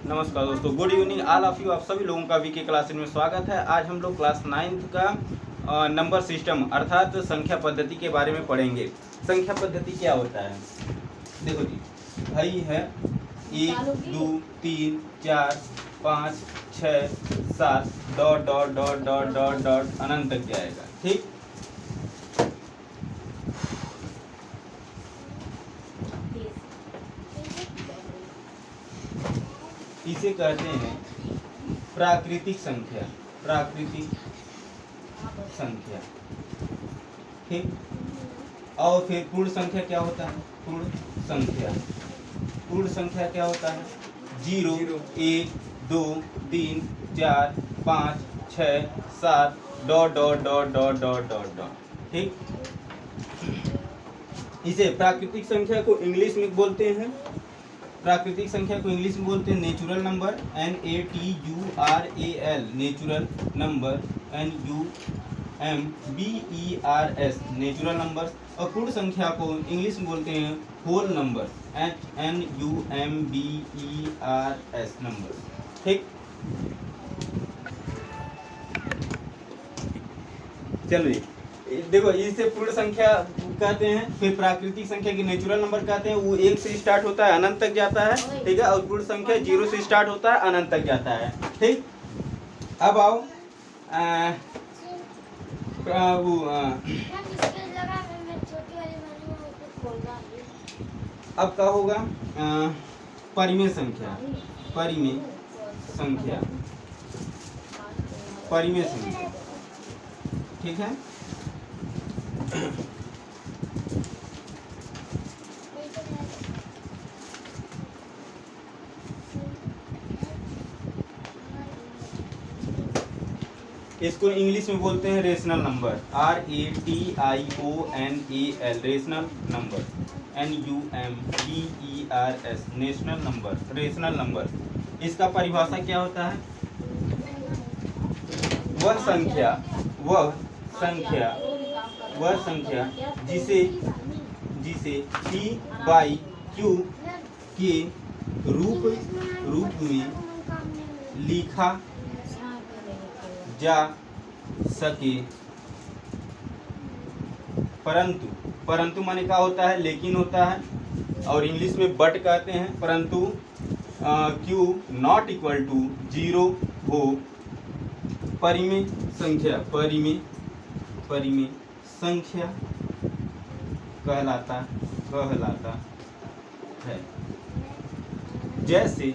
नमस्कार दोस्तों, good evening all of you. आप सभी लोगों का वीके क्लासेस में स्वागत है। आज हम लोग क्लास 9th का नंबर सिस्टम अर्थात संख्या पद्धति के बारे में पढ़ेंगे। संख्या पद्धति क्या होता है? देखो जी, भाई है 1 2 3 4 5 6 7 dot dot dot dot dot dot अनंत तक जाएगा। ठीक, इसे कहते हैं प्राकृतिक संख्या। प्राकृतिक संख्या, ठीक। और फिर पूर्ण संख्या क्या होता है? पूर्ण संख्या, पूर्ण संख्या क्या होता है? 0 1 2 3 4 5 6 7 dot dot dot dot dot dot dot, ठीक। इसे प्राकृतिक संख्या को इंग्लिश में बोलते हैं, प्राकृतिक संख्या को इंग्लिश में बोलते हैं natural number, NATURAL, natural number, NUMBERS, natural numbers. और पूर्ण संख्या को इंग्लिश में बोलते हैं होल नंबर, NUMBERS, नंबर, ठीक। चलिए देखो, इसे पूर्ण संख्या कहते हैं। फिर प्राकृतिक संख्या की नेचुरल नंबर कहते हैं, वो 1 से स्टार्ट होता है अनंत तक जाता है, ठीक है। और पूर्ण संख्या 0 से स्टार्ट होता है अनंत तक जाता है, ठीक। अब आओ अब क्या होगा? परिमेय संख्या, परिमेय संख्या, परिमेय संख्या, ठीक है। इसको इंग्लिश में बोलते हैं rational number, RATIONAL, rational number, NUMBERS, national number, rational number. इसका परिभाषा क्या होता है? वह संख्या, वह संख्या, वह संख्या जिसे P/Q के रूप में लिखा जा सके, परंतु माने क्या होता है? लेकिन होता है, और इंग्लिश में बट कहते हैं। परंतु Q नॉट इक्वल टू 0 हो, परिमेय संख्या, परिमेय संख्या कहलाता है। जैसे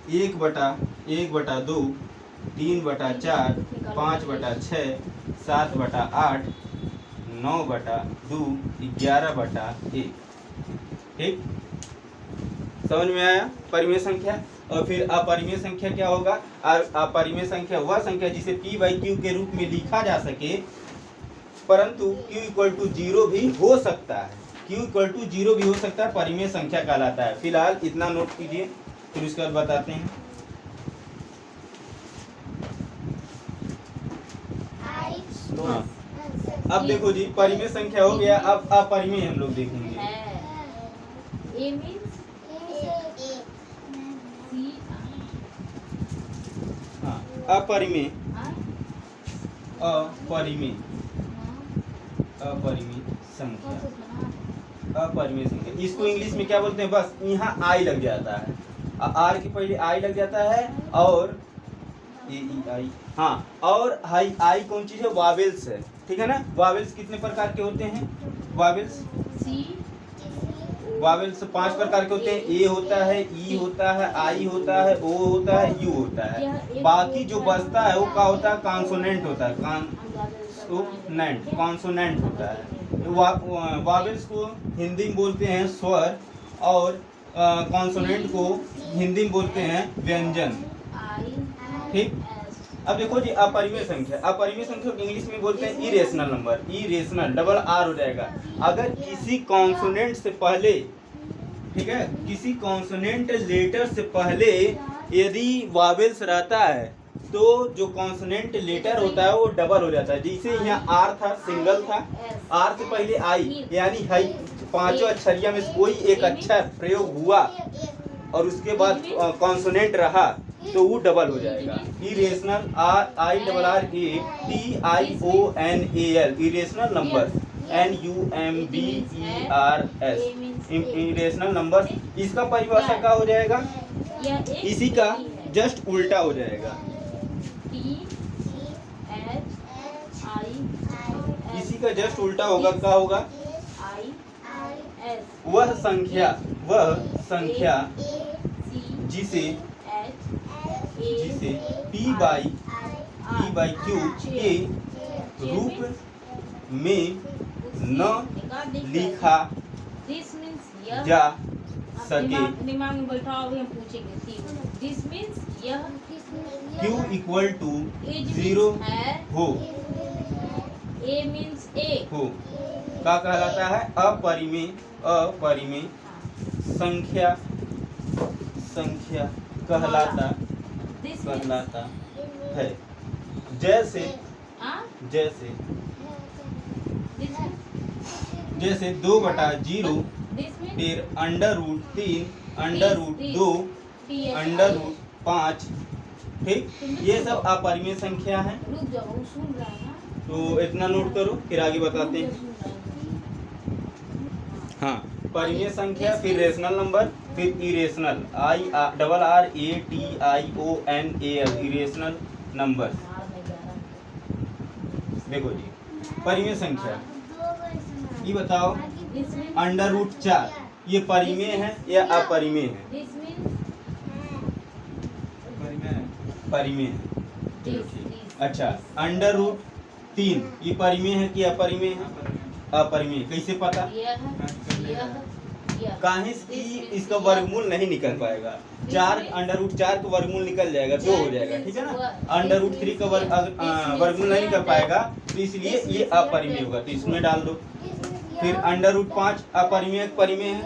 1/2, 3/4, 5/6, 7/8, 9/2, 11/1, ठीक। समझ में आया परिमेय संख्या? और फिर अपरिमेय संख्या क्या होगा? अपरिमेय संख्या वह संख्या जिसे P/Q के रूप में लिखा जा सके, परंतु Q=0 भी हो सकता है, Q=0 भी हो सकता है, परिमेय संख्या कहलाता है। फिलहाल इतना नोट कीजिए, फिर उसके बाद बताते हैं। हाँ, अब देखो जी, परिमेय संख्या हो गया। अब अपरिमेय हम लोग देखेंगे। हाँ, अपरिमेय संख्या, अपरिमेय संख्या, इसको इंग्लिश में क्या बोलते हैं? बस यहाँ आई लग जाता है, आर के पहले आई लग जाता है, और आई, हाँ। और आई कौन चीज है? वावेल्स है, ठीक है ना। वावेल्स कितने प्रकार के होते हैं? वावेल्स 5 प्रकार के होते हैं। ए होता है, ई होता है, आई होता है, ओ होता है, यू होता है। बाकी जो बचता है वो क्या होता है? कॉन्सोनेंट होता है, कॉन्सोनेंट होता है। वावेल्स को हिंदी में बोलते हैं स्वर, और कॉन्सोनेंट को हिंदी में बोलते हैं व्यंजन, ठीक। अब देखो जी, अपरिमेय संख्या, अपरिमेय संख्या को इंग्लिश में बोलते हैं irrational number, irrational, double R हो जाएगा। अगर किसी कॉन्सोनेंट से पहले, ठीक है, किसी कॉन्सोनेंट लेटर से पहले यदि वावेल्स रहता है, तो जो कॉन्सोनेंट लेटर होता है वो डबल हो जाता है। जैसे यहाँ आर था, सिंगल था, आर से पहले आई, यानी पांचों अक्षरिया में कोई एक अक्षर प्रयोग हुआ और उसके बाद कॉन्सोनेंट रहा तो वो डबल हो जाएगा। Irrational IRRATIONAL irrational number NUMBERS irrational number. इसका परिभाषा क्या हो जाएगा? इसी का जस्ट उल्टा हो जाएगा। इसी का जस्ट उल्टा होगा, क्या होगा? वह संख्या जिसे P बाई Q के रूप में न लिखा जा सके। दिमाग में बैठाओ, हम पूछेंगे। दिस मीन्स यह Q इक्वल टू 0 हो। A मीन्स A हो क्या कहलाता है? अपरिमेय संख्या कहलाता है। जैसे 2/0 फिर √3 √2 √5। ठीक, ये सब अपरिमेय संख्या है। रुक जाओ, सुन रहा है ना? तो इतना नोट करो, फिर आगे बताते हैं। हाँ, परिमेय संख्या, फिर रेशनल नंबर, फिर इरेशनल IRRATIONAL इरेशनल नंबर। देखो जी, परिमेय संख्या ये बताओ, √4 ये परिमेय है या अपरिमेय है? परिमेय है। अच्छा, √3 ये परिमेय है कि अपरिमेय है? अपरिमेय। कैसे पता? काहे कि इसका वर्गमूल नहीं निकल पाएगा। 4 √4 का वर्गमूल निकल जाएगा, 2 हो जाएगा, ठीक है ना? √3 का वर्गमूल नहीं निकल पाएगा, तो इसलिए ये अपरिमेय होगा, तो इसमें डाल दो। फिर √5 अपरिमेय परिमेय है,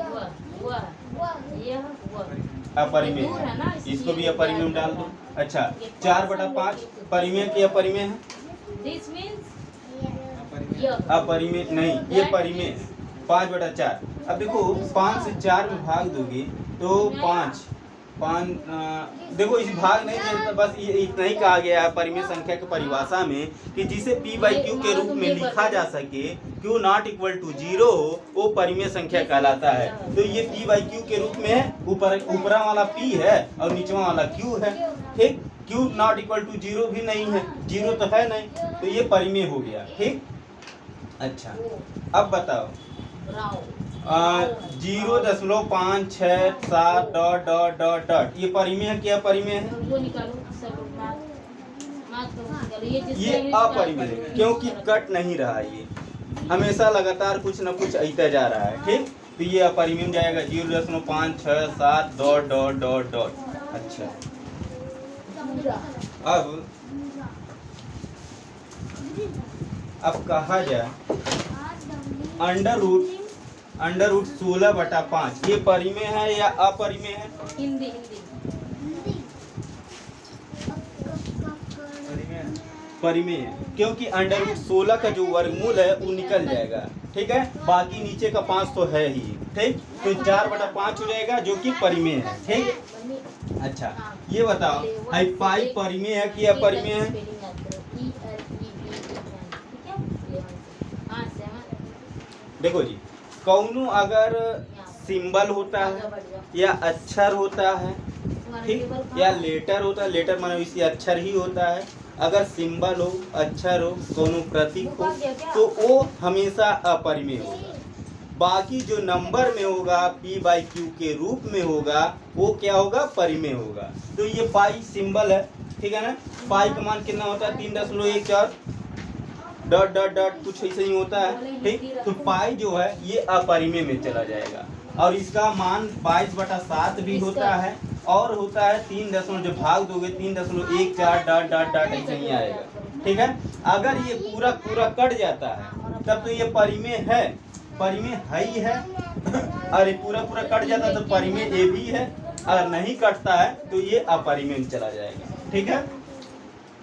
अपरिमेय है, इसको भी अपरिमेय में डाल दो। अच्छा, 4/5 परिमेय की अपरिमेय है? अपरिमेय नहीं, ये परिमेय है। 5/4। अब देखो, 5 से 4 में भाग दोगे तो 5 देखो, इस भाग नहीं में बस ये इतना ही कहा गया है परिमेय संख्या की परिभाषा में कि जिसे P/Q के रूप में लिखा जा सके, Q ≠ 0 हो, वो परिमेय संख्या कहलाता है। तो ये P/Q के रूप में है, ऊपरा वाला P है और नीचवा वाला Q है। ठीक, Q ≠ 0 भी नहीं है, 0 तो है नहीं, तो ये परिमेय हो गया। ठीक, अच्छा, अब बताओ 0.567 ये परिमेय है कि अपरिमेय है? ये अपरिमेय है, क्योंकि कट नहीं रहा, ये हमेशा लगातार कुछ न कुछ आता जा रहा है। ठीक, तो ये अपरिमेय में जाएगा 0.567 ... अच्छा, अब कहा जाए √16/5 ये परिमेय है या अपरिमेय है? हिंदी परिमेय है, क्योंकि √16 का जो वर्गमूल है वो निकल जाएगा। ठीक है, बाकी नीचे का 5 तो है ही। ठीक, तो 4/5 हो जाएगा, जो कि परिमेय है। ठीक, अच्छा, ये बताओ, पाई परिमेय है कि अपरिमेय है? देखो जी, कौनो अगर सिंबल होता है या अक्षर होता है, ठीक, या लेटर होता है, लेटर माने इसी अक्षर ही होता है। अगर सिंबल हो, अक्षर हो, कोनो प्रतीक हो, तो वो हमेशा अपरिमेय होगा। बाकी जो नंबर में होगा, P/Q के रूप में होगा, वो क्या होगा? परिमेय होगा। तो ये पाई सिंबल है, ठीक है ना? पाई का मान कितना होता है? 3.14 ... कुछ ऐसे ही होता है। ठीक, तो पाई जो है ये अपरिमेय में चला जाएगा, और इसका मान 22/7 भी होता है, और होता है 3 जो भाग दोगे 3.14 ... ऐसे ही आएगा। ठीक है, अगर ये पूरा कट जाता है तब तो ये परिमेय है, परिमेय है ही है। अरे पूरा कट जाता है तो परिमेय ए भी है, अगर नहीं कटता है तो ये अपरिमेय में चला जाएगा। ठीक है,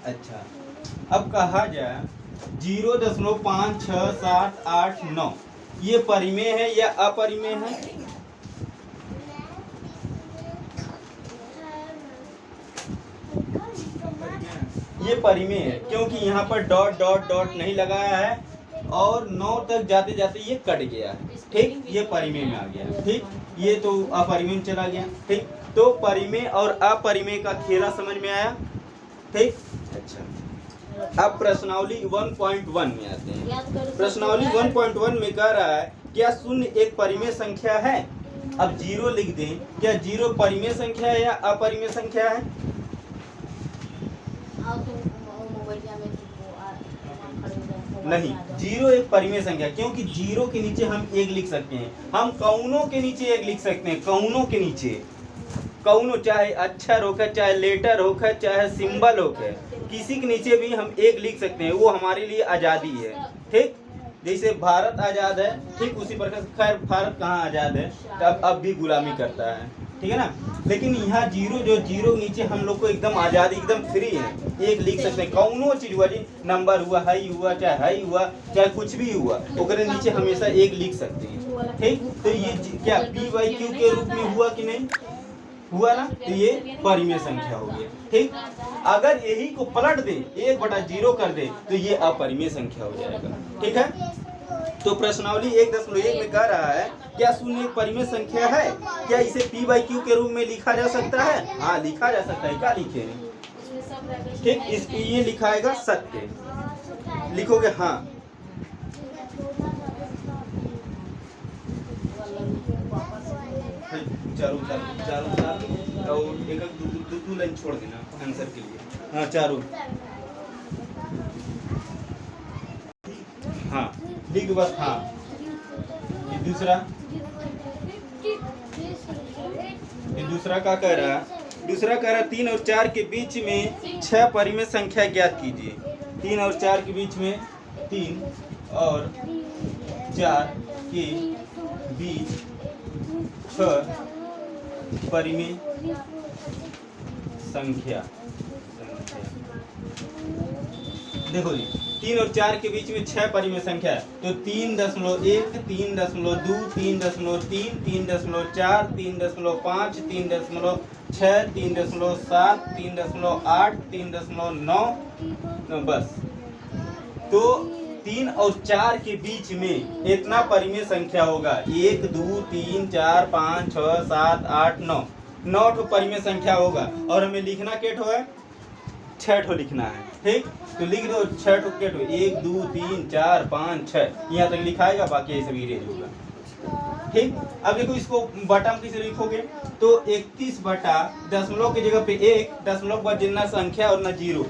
अच्छा, अब कहा जाए 0.56789 ये परिमेय है या अपरिमेय है? ये परिमेय है, क्योंकि यहाँ पर डॉट डॉट डॉट नहीं लगाया है और 9 तक जाते जाते ये कट गया है। ठीक, ये परिमेय में आ गया। ठीक, ये तो अपरिमेय में चला गया। ठीक, तो परिमेय और अपरिमेय का खेला समझ में आया। ठीक, अच्छा, अब प्रश्नावली 1.1 में आते हैं। प्रश्नावली 1.1 में कह रहा है क्या शून्य एक परिमेय संख्या है? अब 0 लिख दें। क्या 0 परिमेय संख्या है या अपरिमेय संख्या है? नहीं, 0 एक परिमेय संख्या, क्योंकि 0 के नीचे हम 1 लिख सकते हैं। हम कौनों के नीचे 1 लिख सकते हैं। कौनों के नीचे, कौनों, चाहे अक्षर होकर, चाहे लेटर होकर, चाहे सिंबल होकर, किसी के नीचे भी हम 1 लिख सकते हैं। वो हमारे लिए आज़ादी है। ठीक, जैसे भारत आज़ाद है, ठीक उसी प्रकार। खैर भारत कहाँ आज़ाद है, अब भी गुलामी करता है। ठीक है ना। लेकिन यहाँ 0 जो 0 नीचे हम लोग को एकदम आज़ादी, एकदम फ्री है, 1 लिख सकते हैं। कौनो चीज हुआ जी, नंबर हुआ, हाई हुआ, चाहे हाई हुआ, चाहे कुछ भी हुआ, ओकरे नीचे हमेशा 1 लिख सकते हैं। ठीक, तो ये क्या p/q के रूप में हुआ कि नहीं हुआ ना, तो ये परिमेय संख्या हो गई। ठीक, अगर यही को पलट दे, 1/0 कर दे, तो ये अपरिमेय संख्या हो जाएगा। ठीक है, तो प्रश्नावली 1.1 में कह रहा है क्या शून्य एक परिमेय संख्या है? क्या इसे p/q के रूप में लिखा जा सकता है? हाँ, लिखा जा सकता है। क्या लिखे? ठीक, इसके ये लिखाएगा सत्य। लिखोगे हाँ, चारों और एक दो लाइन छोड़ देना आंसर के लिए। हाँ, चारों। हाँ, लिख बस। हाँ, ये दूसरा क्या कह रहा है? दूसरा कह रहा है 3 और 4 के बीच में 6 परिमेय संख्या ज्ञात कीजिए। 3 और 4 के बीच में, 3 और 4 के बीच 6 परिमेय संख्या। देखो जी, 3 और 4 के बीच में 6 परिमेय संख्या है, तो 3.1, 3.2, 3.3, 3.4, 3.5, 3.6, 3.7, 3.8, 3.9, बस। तो 3 और 4 के बीच में इतना परिमेय संख्या होगा। 1, 2, 3, 4, 5, 6, 7, 8, 9 ठो परिमेय संख्या होगा। और हमें लिखना के ठो है? 6 ठो लिखना है। ठीक, तो लिख दो 6 ठो के ठो, 1, 2, 3, 4, 5, 6, यहाँ तक लिखाएगा, बाकी ऐसे भी इरेज होगा। ठीक, अब देखो इसको बटा में कैसे लिखोगे? तो 31 बटा दशमलव की जगह पे 1, दशमलव के बाद जितना संख्या और ना 0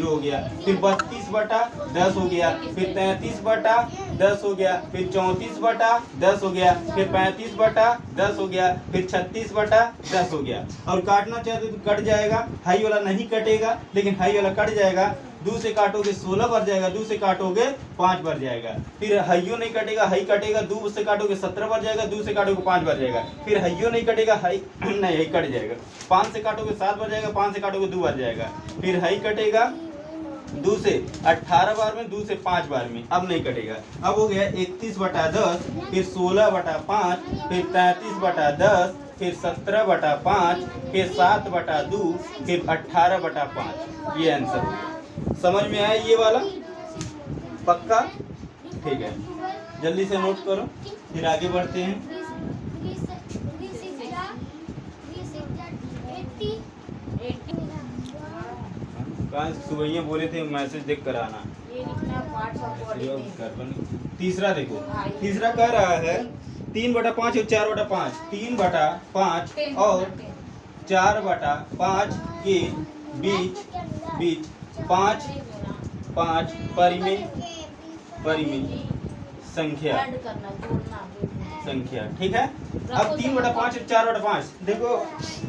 हो गया। फिर 32 बटा 10 हो गया। फिर 33 बटा 10 हो गया। फिर 34 बटा 10 हो गया। फिर 35 बटा 10 हो गया। फिर 36 बटा 10 हो गया। और काटना चाहते तो कट जाएगा, हाई वाला नहीं कटेगा, लेकिन हाई वाला कट जाएगा। 2 से काटोगे 16 बढ़ जाएगा, 2 से काटोगे 5 बढ़ जाएगा। फिर हाइयो नहीं कटेगा, हाई कटेगा, 2 से काटोगे 17 बढ़ जाएगा, 2 से काटोगे 5 बढ़ जाएगा। फिर हाइयो नहीं कटेगा, हाई नहीं, हाई कट जाएगा। 5 से काटोगे 7 बढ़ जाएगा, 5 से काटोगे 2 बढ़ जाएगा। फिर हाई कटेगा 2 से 18 बार में, 2 से 5 बार में, अब नहीं कटेगा। अब हो गया 31 बटा 10, फिर 16 बटा 5, फिर 33 बटा 10, फिर 17 बटा 5, फिर 7 बटा 2, फिर 18 बटा 5। ये आंसर हो गया। समझ में आया ये वाला? पक्का? ठीक है, जल्दी से नोट करो, फिर आगे बढ़ते हैं। कहाँ सुबह बोले थे मैसेज देख कर आना। तीसरा देखो, तीसरा कह रहा है 3 बटा 5 और 4 बटा 5। 3 बटा 5 और 4 बटा 5 के बीच 5 परिमेय संख्या। ठीक है, अब 3 बटा 5 और 4 बटा 5, देखो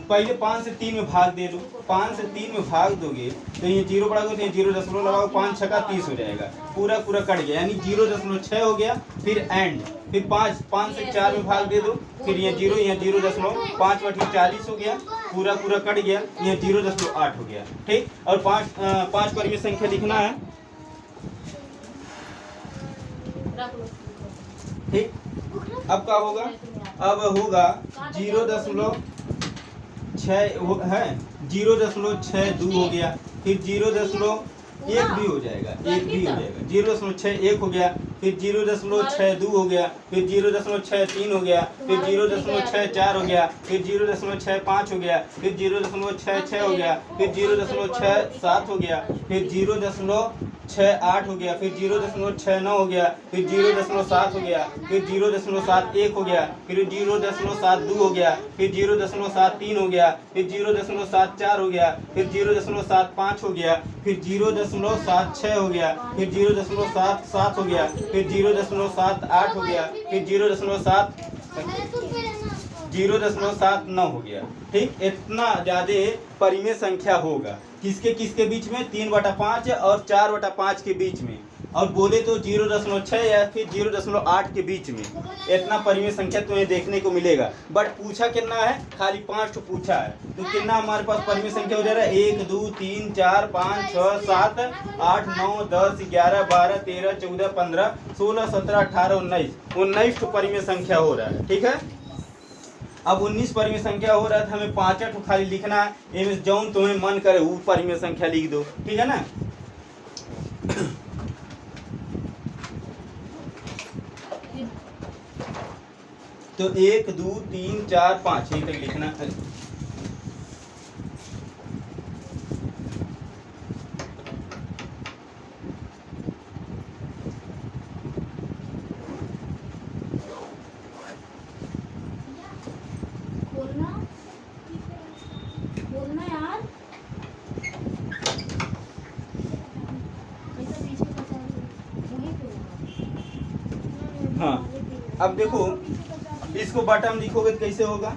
पहले 5 से 3 में भाग दे दो। 5 से 3 में भाग दोगे तो ये 0 पड़ोगे, तो ये 0 लगाओ, 5 छक्का 30 हो जाएगा। पूरा कट गया, यानी 0.6 हो गया। फिर एंड, फिर 5 से 4 में भाग दे दो, फिर ये 0, यहाँ 0.5 बटे 40 हो गया। पूरा कट गया, ये 0.8 हो गया। ठीक, और 5 परिमेय संख्या लिखना है। ठीक, अब क्या होगा? अब होगा 0.6 0.6 है, 0.62 हो गया, फिर 0.1 भी हो जाएगा, एक भी हो जाएगा, 0.61 हो गया, फिर 0.62 हो गया, फिर 0.63 हो गया, फिर 0.64 हो गया, फिर 0.65 हो गया, फिर 0.66 हो गया, फिर 0.67 हो गया, फिर 0.68 हो गया, फिर 0.69 हो गया, फिर 0.7 हो गया, फिर 0.71 हो गया, फिर 0.72 हो गया, फिर 0.73 हो गया, फिर 0.74 हो गया, फिर 0.75 हो गया, फिर 0.76 हो गया, फिर 0.77 हो गया, फिर 0.78 हो गया, फिर 0.79 हो गया। ठीक, इतना ज्यादा परिमेय संख्या होगा किसके किसके बीच में, 3/5 और 4/5 के बीच में, और बोले तो 0.6 या फिर 0.8 के बीच में इतना परिमेय संख्या तुम्हें देखने को मिलेगा। बट पूछा कितना है, खाली 5 तो पूछा है, तो कितना हमारे पास परिमेय संख्या हो जा रहा है, 1 2 3 4 5 6 7 8 9 10 11 12 13 14 15 16 17 18 19 तो परिमेय संख्या हो रहा है। ठीक है, अब 19 परिमेय संख्या हो रहा है, हमें 5 खाली लिखना है, इनमें जौन तुम्हें मन करे वो परिमेय संख्या लिख दो। ठीक है ना। तो 1 2 3 4 5 यही तक लिखना है। बोलना यार, हाँ, अब देखो इसको बटा में लिखोगे तो कैसे होगा,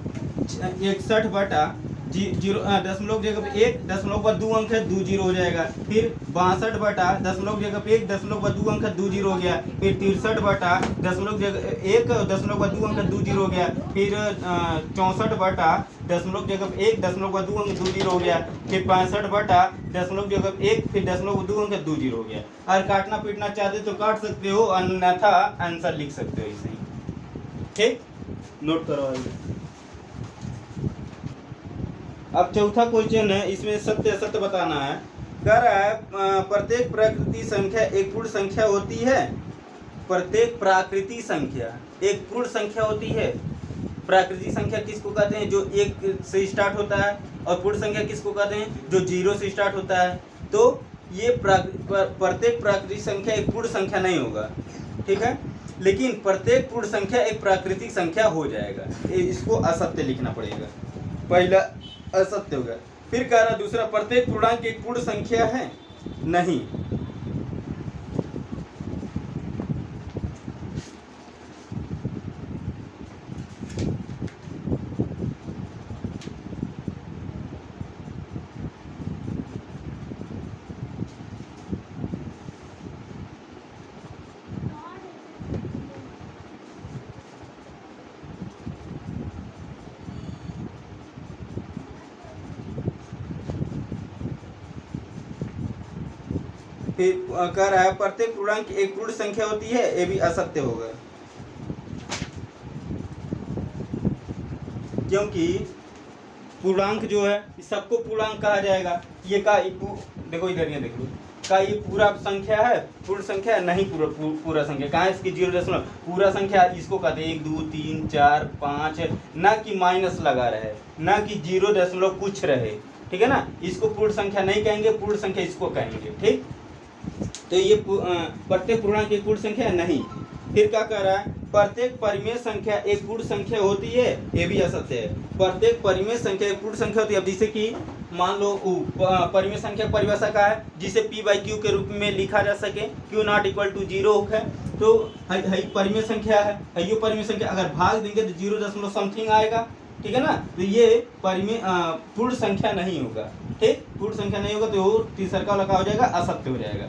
61 बटा 0 दशमलव जगह पे 1 दशमलव का 2 अंक है, 2 जीरो हो जाएगा, फिर 62 बटा दशमलव जगह पे 1 दशमलव का 2 अंक है, 2 जीरो हो गया, फिर 63 बटा दशमलव जगह 1 दशमलव का 2 अंक है, 2 जीरो हो गया, फिर 64 बटा दशमलव जगह पे 1 दशमलव का 2 अंक 2 जीरो हो गया, फिर 65 बटा दशमलव जगह पे 1 फिर दशमलव का 2 अंक 2 जीरो हो गया। अगर काटना पीटना चाहते तो काट सकते हो, अन्यथा आंसर लिख सकते हो ऐसे ही। ठीक, नोट करो। अब चौथा क्वेश्चन है, इसमें सत्य असत्य बताना है। कह रहा है प्रत्येक प्राकृतिक संख्या एक पूर्ण संख्या होती है। प्रत्येक प्राकृतिक संख्या एक पूर्ण संख्या होती है। प्राकृतिक संख्या किसको कहते हैं, जो 1 से स्टार्ट होता है, और पूर्ण संख्या किसको कहते हैं, जो 0 से स्टार्ट होता है। तो ये प्रत्येक प्राकृतिक संख्या एक पूर्ण संख्या नहीं होगा। ठीक है, लेकिन प्रत्येक पूर्ण संख्या एक प्राकृतिक संख्या हो जाएगा। इसको असत्य लिखना पड़ेगा, पहला असत्य होगा। फिर कह रहा दूसरा, प्रत्येक पूर्णांक एक पूर्ण संख्या है, नहीं। फिर कह रहा है प्रत्येक पूर्णांक एक पूर्ण संख्या होती है, ये भी असत्य होगा, क्योंकि पूर्णांक जो है सबको पूर्णांक कहा जाएगा। ये का देखो इधर, ये देखो का ये पूरा संख्या है, पूर्ण संख्या है नहीं, पूरा संख्या कहाँ है, इसकी 0 दशमलव पूरा संख्या इसको कहते हैं 1 2 3 4 5, ना कि माइनस लगा रहे, ना कि 0 दशमलव कुछ रहे। ठीक है ना, इसको पूर्ण संख्या नहीं कहेंगे, पूर्ण संख्या इसको कहेंगे। ठीक, तो ये प्रत्येक पूर्णांक एक पूर्ण संख्या नहीं। फिर क्या कह रहा है, प्रत्येक परिमेय संख्या एक पूर्ण संख्या होती है, ये भी असत्य है। प्रत्येक परिमेय संख्या एक पूर्ण संख्या होती है। अब जैसे कि मान लो परिमेय संख्या परिभाषा का है, जिसे p/q के रूप में लिखा जा सके, q नॉट इक्वल टू 0 है, तो परिमेय संख्या है, ये परिमेय संख्या अगर भाग देंगे तो 0 दशमलव समथिंग आएगा। ठीक है ना, तो ये परिमेय पूर्ण संख्या नहीं होगा। ठीक, पूर्ण संख्या नहीं होगा, तो तीसरा का लगा हो जाएगा, असत्य हो जाएगा।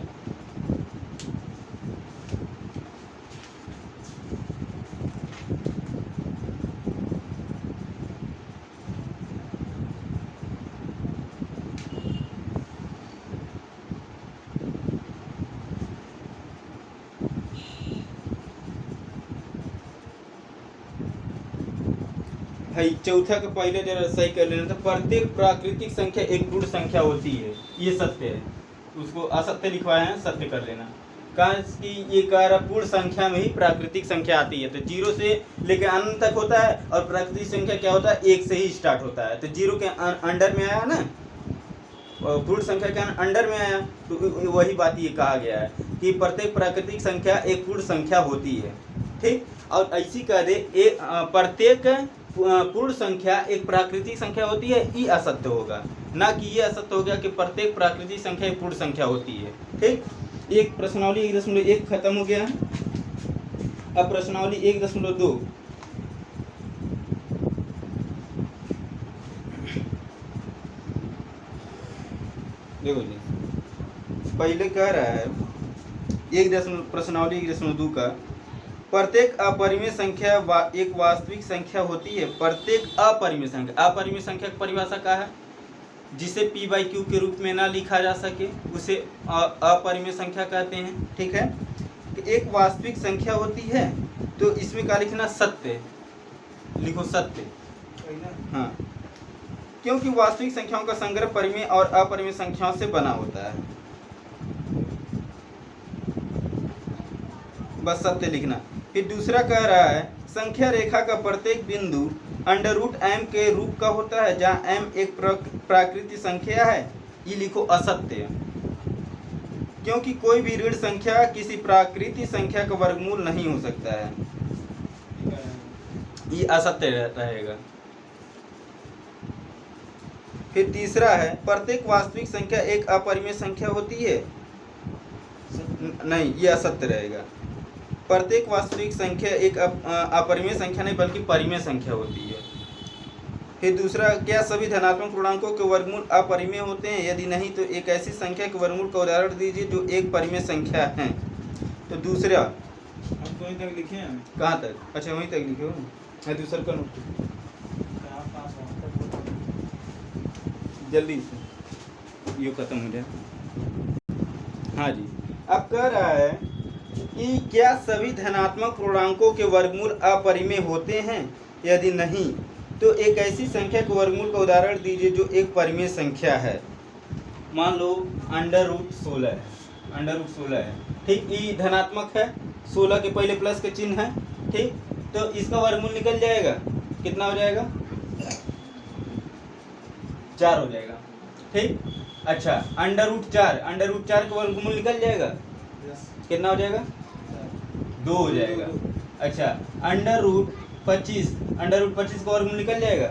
है चौथा का पहले जरा सही कर लेना था। प्रत्येक प्राकृतिक संख्या एक पूर्ण संख्या होती है, ये सत्य है। उसको असत्य लिखवाए हैं, सत्य कर लेना। कारण कि ये कह रहा पूर्ण संख्या में ही प्राकृतिक संख्या आती है, तो 0 से लेकर अनंत तक होता है, और प्राकृतिक संख्या क्या होता है 1 से ही स्टार्ट होता है। तो 0 के अंडर में आया ना, पूर्ण संख्या के अंडर में आया, तो वही बात ये कहा गया है कि प्रत्येक प्राकृतिक संख्या एक पूर्ण संख्या होती है। ठीक, और ऐसी कह दे प्रत्येक पूर्ण संख्या एक प्राकृतिक संख्या होती है, ये असत्य होगा, ना कि ये असत्य होगा कि प्रत्येक प्राकृतिक संख्या एक पूर्ण संख्या होती है। ठीक, एक प्रश्नावली 1.1 खत्म हो गया। अब प्रश्नावली 1.2 देखो जी, पहले कह रहा है प्रश्नावली 1.2 का, प्रत्येक अपरिमेय संख्या एक वास्तविक संख्या होती है। प्रत्येक अपरिमेय संख्या की परिभाषा क्या है? जिसे p/q के रूप में ना लिखा जा सके उसे अपरिमेय संख्या कहते हैं। ठीक है, कि एक वास्तविक संख्या होती है, तो इसमें क्या लिखना? सत्य लिखो, सत्य। हाँ, क्योंकि वास्तविक संख्याओं का संग्रह परिमेय और अपरिमेय संख्याओं से बना होता है। बस सत्य लिखना। फिर दूसरा कह रहा है, संख्या रेखा का प्रत्येक बिंदु √m के रूप का होता है, जहाँ m एक प्राकृतिक संख्या है, ये लिखो असत्य। क्योंकि कोई भी ऋण संख्या किसी प्राकृतिक संख्या का वर्गमूल नहीं हो सकता है, ये असत्य रहेगा। फिर तीसरा है, प्रत्येक वास्तविक संख्या एक अपरिमेय संख्या होती है, नहीं, ये असत्य रहेगा। प्रत्येक वास्तविक संख्या एक अपरिमेय संख्या नहीं बल्कि परिमेय संख्या होती है। फिर दूसरा, क्या सभी धनात्मक पूर्णांकों के वर्गमूल अपरिमेय होते हैं? यदि नहीं तो एक ऐसी संख्या के वर्गमूल का उदाहरण दीजिए जो एक परिमेय संख्या है। तो दूसरा, हम वहीं तक लिखे हैं। कहाँ तक? अच्छा, वहीं तक लिखे हो। मैं दूसरा करूँ जल्दी से, ये खत्म हो जाए। हाँ जी, अब कह रहा है कि क्या सभी धनात्मक पूर्णांकों के वर्गमूल अपरिमेय होते हैं? यदि नहीं तो एक ऐसी संख्या के वर्गमूल का उदाहरण दीजिए जो एक परिमेय संख्या है। मान लो √16 है, √16 है। ठीक, ये धनात्मक है, 16 के पहले प्लस के चिन्ह है। ठीक, तो इसका वर्गमूल निकल जाएगा, कितना हो जाएगा? 4 हो जाएगा। ठीक, अच्छा, √4 का वर्गमूल निकल जाएगा, कितना हो जाएगा? 2 हो जाएगा। अच्छा, √25 का वर्गमूल निकल जाएगा,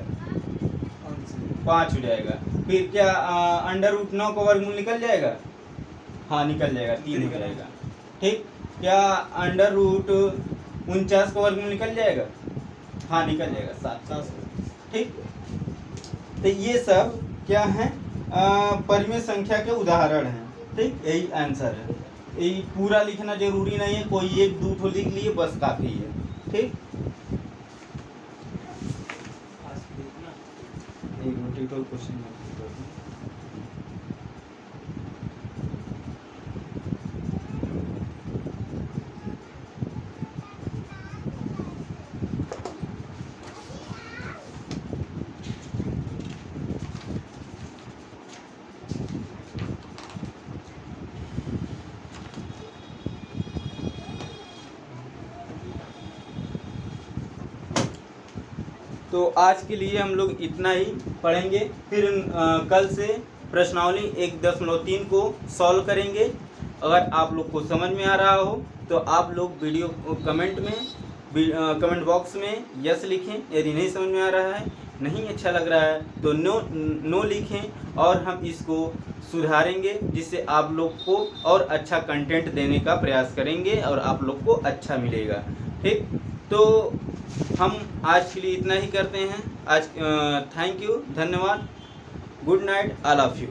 5 हो जाएगा। फिर क्या √9 का वर्गमूल निकल जाएगा? हाँ, निकल जाएगा, 3 हो जाएगा। ठीक, क्या √49 का वर्गमूल निकल जाएगा? हाँ, निकल जाएगा, 7। ठीक, तो ये सब क्या है? परिमेय संख्या के उदाहरण हैं। ठीक, यही आंसर है। ये पूरा लिखना जरूरी नहीं है, कोई 1-2 लिख लिए बस काफी है। ठीक, एक मिनट और क्वेश्चन तो आज के लिए हम लोग इतना ही पढ़ेंगे। फिर कल से प्रश्नावली 1.3 को सॉल्व करेंगे। अगर आप लोग को समझ में आ रहा हो तो आप लोग वीडियो कमेंट बॉक्स में यस लिखें। यदि नहीं समझ में आ रहा है, नहीं अच्छा लग रहा है तो नो लिखें, और हम इसको सुधारेंगे, जिससे आप लोग को और अच्छा कंटेंट देने का प्रयास करेंगे और आप लोग को अच्छा मिलेगा। ठीक, तो हम आज के लिए इतना ही करते हैं। आज थैंक यू, धन्यवाद, good night, all of you.